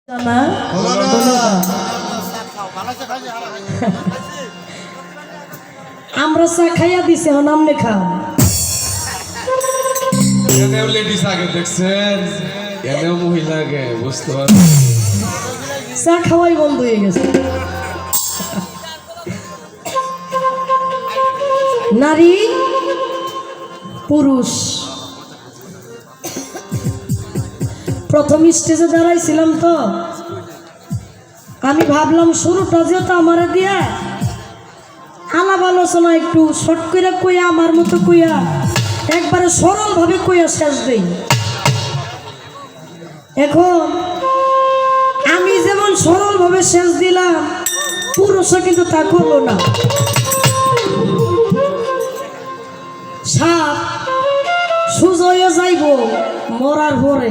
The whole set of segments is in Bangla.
আমরা চা খাইয়া দিছে হন আমনে খাও এনেও লেডিস আগে দেখছেন এনেও মহিলা আগে বুঝতে পারছেন চা খাওয়াই বন্ধ হয়ে গেছে নারী পুরুষ প্রথম স্টেজে দাঁড়াইছিলাম তো আমি ভাবলাম শুরুটা যেহেতু আমার দিয়া আলাপ আলোচনা একটু শর্ট করে কইয়া আমার মতো কইয়া একবারে সরল ভাবে কইয়া শেষ দেই। এখন আমি যেমন সরল ভাবে শেষ দিলাম পুরুষও কিন্তু তা করলো না। সাপ সুজয় যাইব মরার পরে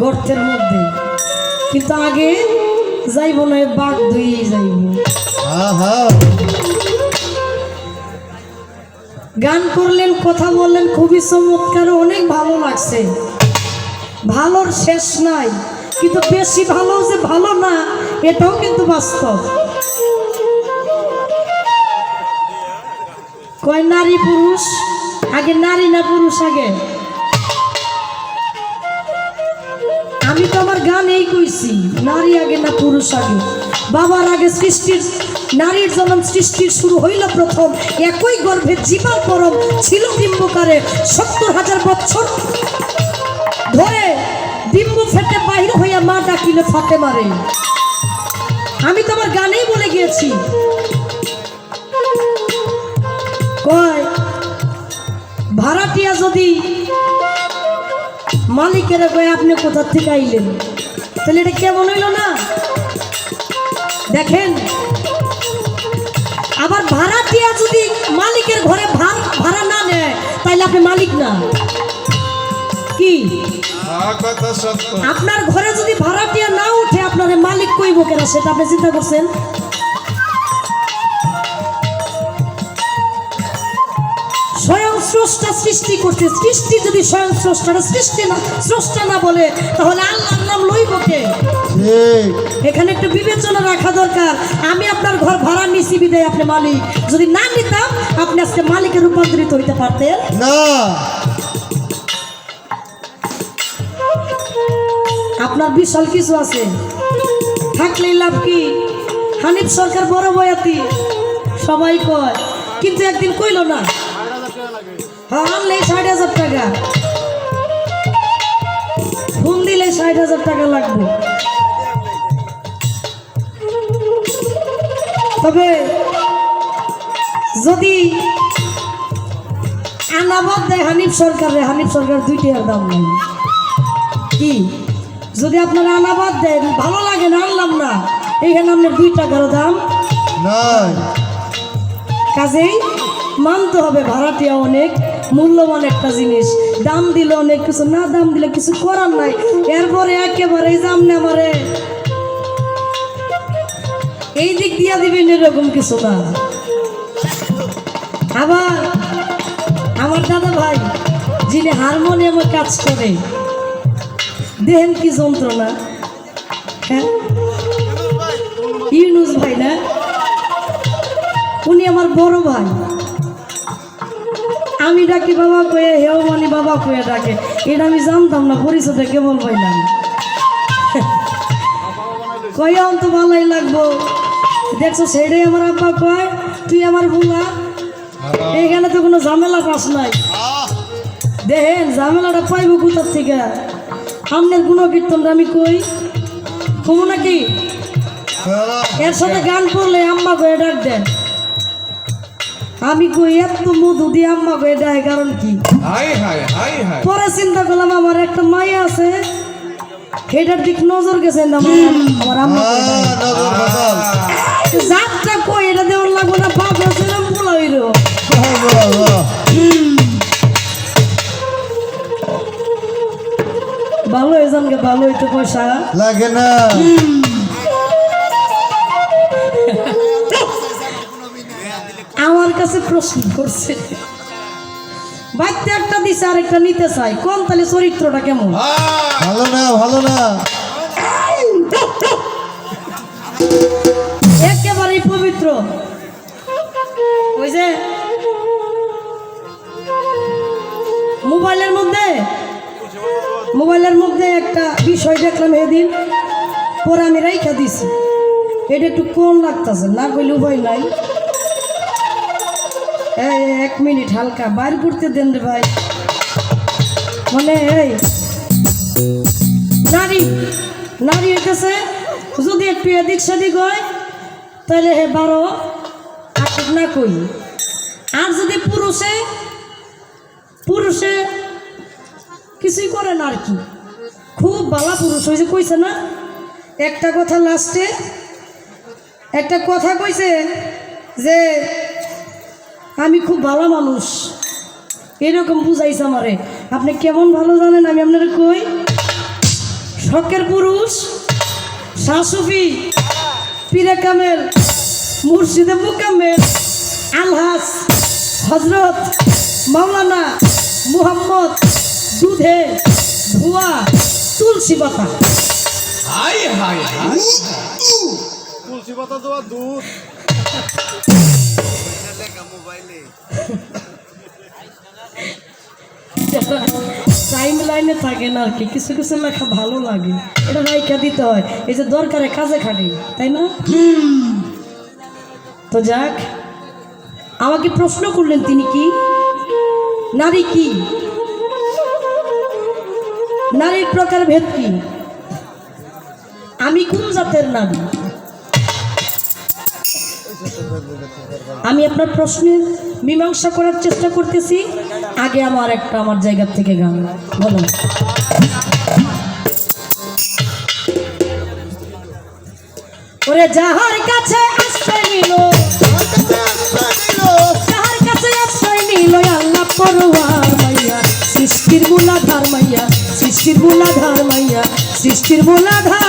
গর্তের মধ্যে, কিন্তু আগে যাইব না বাঘ ধুয়ে যাইব। গান করলেন, কথা বললেন, খুবই চমৎকার, অনেক ভালো লাগছে। ভালোর শেষ নাই, কিন্তু বেশি ভালো যে ভালো না এটাও কিন্তু বাস্তব। কয় নারী পুরুষ আগে, নারী না পুরুষ আগে? আমি তো আমার গান এই কইছি, নারী আগে না পুরুষ আগে? বাবার আগে সৃষ্টির, নারীর জন্ম সৃষ্টির শুরু হইল প্রথম একই গর্ভে জীবা পরম ছিল ডিম্বকারে ৭০,০০০ বছর ধরে ডিম্ব ফেটে বাহির হইয়া মা ডাকিলে ফাতে মারে। আমি তো আমার গানেই বলে গিয়েছি। কয় ভাড়াটিয়া যদি মালিকের কয় আপনি কোথা থেকে আইলেন, তাহলে এটা কেমন হইল না? দেখেন, আবার ভাড়াটিয়া যদি মালিকের ঘরে ভাড়া না নেয় তাইলে আপনি মালিক না। কি আপনার ঘরে যদি ভাড়াটিয়া না উঠে আপনার মালিক কইব কেন, সেটা আপনি চিন্তা করছেন? স্বয়ং স্রষ্টা সৃষ্টি করছে, সৃষ্টি যদি স্বয়ং স্রষ্টারা স্রষ্টা না বলে তাহলে আল্লাহর নাম লইব কে? এখানে একটু বিবেচনা রাখা দরকার। আমি আপনার ঘর ভাড়া নিছি বিদায় আপনি মালিক, যদি না নিতাম আপনি আজকে মালিকে রূপান্তরিত হইতে পারতেন না। আপনার বিশাল কিছু আছে, থাকলেই লাভ কি? হানিফ সরকার বড় বয়াতি সবাই কয়, কিন্তু একদিন কইল না। হ্যাঁ, আনলে ৬০,০০০ টাকা, ফোন দিলে ৬০,০০০ টাকা লাগবে। তবে যদি আনাবাদ দেয় হানিফ সরকারে, হানিফ সরকার ২ টাকার দাম নেই। কি যদি আপনারা আনাবাদ দেন, ভালো লাগে না, আনলাম না, এইখানে আপনার ২ টাকারও দাম নাই। কাজেই মানতে হবে ভাড়াটিয়া অনেক মূল্যবান একটা জিনিস, দাম দিলে অনেক কিছু, না দাম দিলে কিছু করার নাই। এরপরে একেবারে জামনে আমারে এই দিক দিয়া দিবেন এরকম কিছু না। আবার আমার দাদা ভাই যিনি হারমোনিয়ামে কাজ করে, দেখেন কি যন্ত্রণা। হ্যাঁ, ইউনুস ভাই না, উনি আমার বড় ভাই। আমি ডাকি বাবা কয়ে, হেও মানে বাবা কয়ে ডাকে, এটা আমি জানতাম না, পরিচয়টা কেমন পাইলাম। কয়ে অন্ত ভালোই লাগবো, দেখছো সেটাই আমার আব্বা কয়, তুই আমার বোলা, এইখানে তো কোনো ঝামেলা পাস নাই। দেখেন ঝামেলাটা পাইব কোথার থেকে? সামনের গুণকীর্তনটা আমি কই কমু নাকি? এর সাথে গান করলে আম্মা কয়ে ডাক দেন। আমি কই এত মধু দিয়ে আম্মা কয়ে ডাকে, কারণ কি? পরে চিন্তা করলাম আমার একটা মায়া আছে, সেটার দিক নজর গেছে না আমার আম্মা যাত্রা কই এটা দেওয়ার লাগবো না, বাপ ছিলাম বলা হইল। ভালো হয়েছে, ভালো হইতে পয়সা লাগে না। আমার কাছে প্রশ্ন করছে, বাড়তে একটা দিছে আর একটা নিতে চাই, কোন তাহলে চরিত্রটা কেমন? ভালো না, ভালো না। একেবারেই পবিত্র। ওই যে মোবাইলের মধ্যে একটা বিষয় দেখলাম এদিন, পরে আমি রাইখা দিছি। এটা একটু কোন লাগতেছে, না কইলে উপায় নাই। এই 1 মিনিট হালকা বাইর করতে দেন রে ভাই। মানে এই নারী হইতেছে যদি একটু এদিক সেদিক হয় তাহলে হে 12 আটক না কই। আর যদি পুরুষে কিছুই করে না আর কি, খুব ভালো পুরুষ হয়েছে, কইছে না একটা কথা লাস্টে একটা কথা কইছে যে আমি খুব ভালো মানুষ, এরকম বুঝাইছে আমারে। আপনি কেমন ভালো জানেন আমি আপনার কই, শখের পুরুষ শাসুফি পীরে কামেল মুর্শিদে মুকাম্মেল আলহাজ হজরত মাওলানা মুহাম্মদ দুধে ধোয়া তুলসী পাতা। হাই হাই হাই, তুলসী পাতা দেওয়া দুধ। টাইম লাইনে থাকে না আর কি, কিছু কিছু লেখা ভালো লাগে, এটা রাইখা দিতে হয়। এই যে দরকারে কাজে খাটে, তাই না? তো যাক, আমাকে প্রশ্ন করলেন তিনি কি নারী, কি নারীর প্রকার ভেদ কি, আমি কোন জাতের নারী? আমি আপনার প্রশ্নের মীমাংসা করার চেষ্টা করতেছি। আগে আমার জায়গা থেকে গান বলুন। ওরে যাহার কাছে আশ্রয় নিল, যাহার কাছে আশ্রয় নিল আল্লাহ পরওয়ার মাইয়া, সৃষ্টির মূলাধার মাইয়া, সৃষ্টির মূলাধার মাইয়া, সৃষ্টির মূলাধার।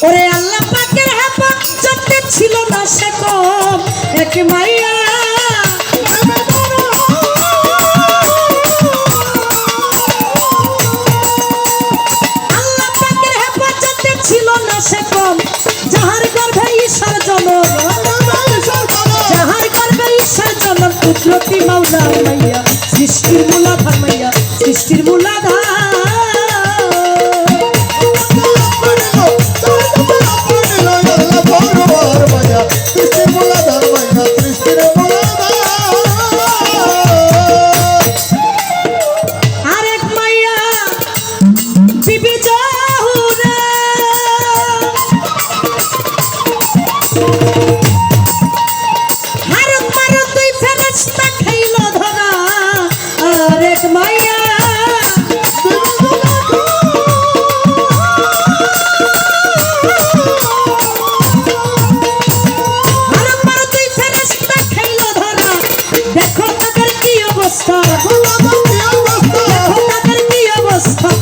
ওরে আল্লাহ পাকের হেফাজতে ছিল না সে কম, এক মাইয়া আল্লাহ পাকের হেফাজতে ছিল না সে কম, যাহার গর্ভে ঈশার জনম, যাহার গর্ভে ঈশার জনম, কুদরতি মাওলার মাইয়া, সৃষ্টির মূলাধার মাইয়া, সৃষ্টির মূলাধার।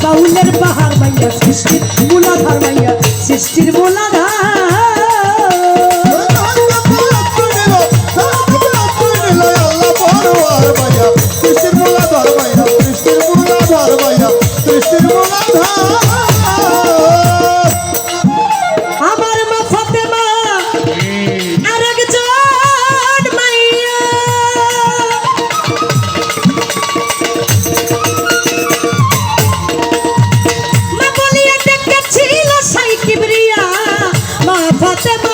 বাউলের বাহার মাইয়া, সৃষ্টির মূলাধার মাইয়া, সৃষ্টির মূলাধার। আমার মা ফাতেমা আরেকজন মাইয়া, মা বলিয়া ডেকেছিল সাই কিবরিয়া, মা ফাতেমা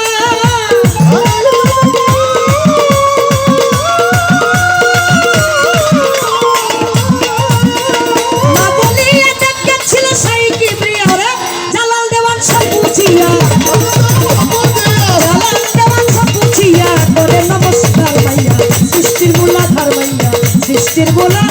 সৃষ্টির মূলাধার মাইয়া, সৃষ্টির মূলা